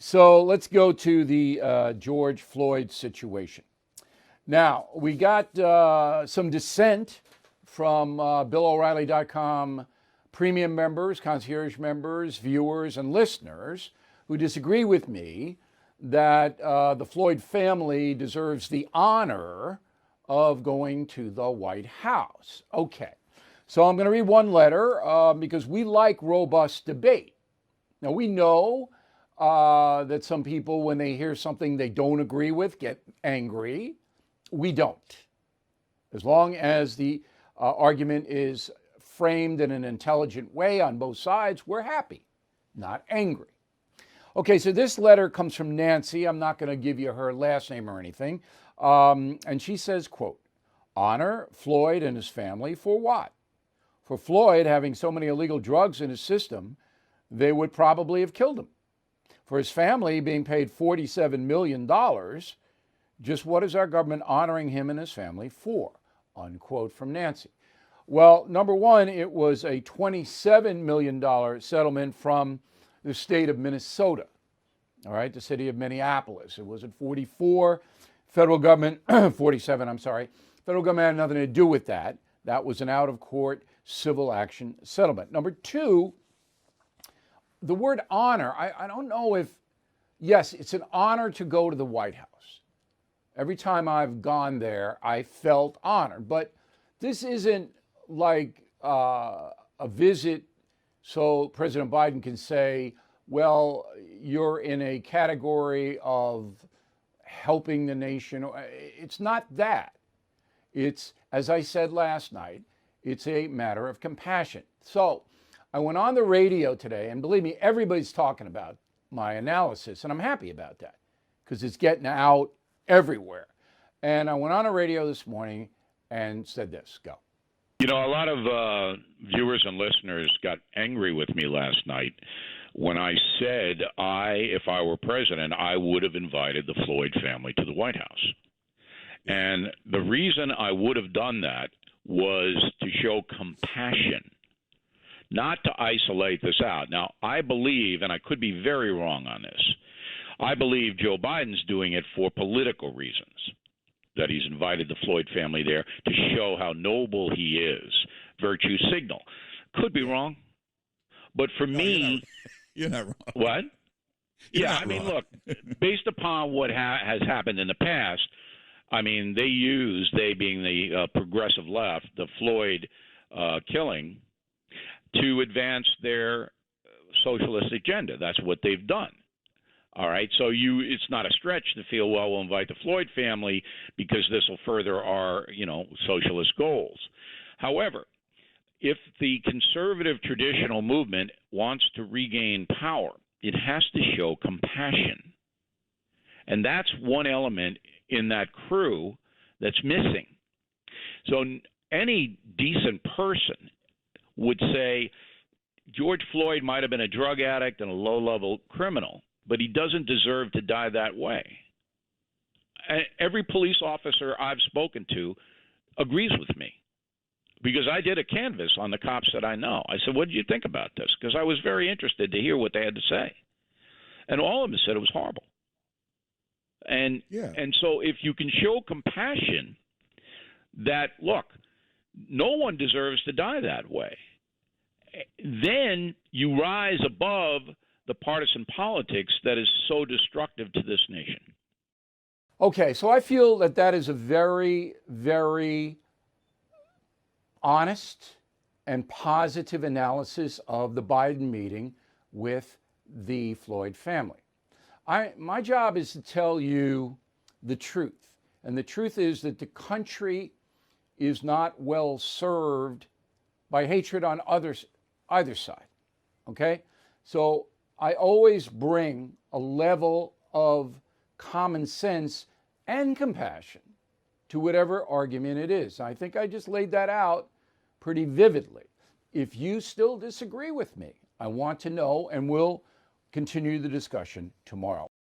so let's go to the George Floyd situation. Now, we got some dissent from BillO'Reilly.com premium members, concierge members, viewers, and listeners who disagree with me that the Floyd family deserves the honor of going to the White House. Okay, so I'm going to read one letter because we like robust debate. Now, we know that some people, when they hear something they don't agree with, get angry. We don't. As long as the argument is framed in an intelligent way on both sides, we're happy, not angry. Okay, so this letter comes from Nancy. I'm not going to give you her last name or anything. And she says, quote, honor Floyd and his family for what? For Floyd having so many illegal drugs in his system, they would probably have killed him. For his family being paid $47 million, just what is our government honoring him and his family for? Unquote from Nancy. Well, number one, it was a $27 million settlement from the state of Minnesota, all right, the city of Minneapolis. It wasn't 44. Federal government, 47, I'm sorry. Federal government had nothing to do with that. That was an out-of-court civil action settlement. Number two, the word honor, I don't know if, yes, it's an honor to go to the White House. Every time I've gone there, I felt honored. But this isn't like a visit so President Biden can say, well, you're in a category of helping the nation. It's not that. It's, as I said last night, it's a matter of compassion. So I went on the radio today, and believe me, everybody's talking about my analysis, and I'm happy about that because it's getting out everywhere. And I went on the radio this morning and said this, go. You know, a lot of viewers and listeners got angry with me last night when I said if I were president, I would have invited the Floyd family to the White House. And the reason I would have done that was to show compassion, not to isolate this out. Now, I believe, and I could be very wrong on this, I believe Joe Biden's doing it for political reasons, that he's invited the Floyd family there to show how noble he is, virtue signal. Could be wrong. But for me... You're not wrong. What? You're yeah, not I mean, wrong. look, based upon what has happened in the past, I mean, they being the progressive left, the Floyd killing, to advance their socialist agenda. That's what they've done. All right, so it's not a stretch to feel, well, we'll invite the Floyd family because this will further our, socialist goals. However, if the conservative traditional movement wants to regain power, it has to show compassion. And that's one element in that crew that's missing. So any decent person would say George Floyd might have been a drug addict and a low-level criminal, but he doesn't deserve to die that way. Every police officer I've spoken to agrees with me because I did a canvass on the cops that I know. I said, what did you think about this? Because I was very interested to hear what they had to say. And all of them said it was horrible. And so if you can show compassion that, look, no one deserves to die that way, then you rise above the partisan politics that is so destructive to this nation. Okay, so I feel that is a very, very honest and positive analysis of the Biden meeting with the Floyd family. My job is to tell you the truth. And the truth is that the country is not well served by hatred on either side. Okay? So I always bring a level of common sense and compassion to whatever argument it is. I think I just laid that out pretty vividly. If you still disagree with me, I want to know, and we'll continue the discussion tomorrow.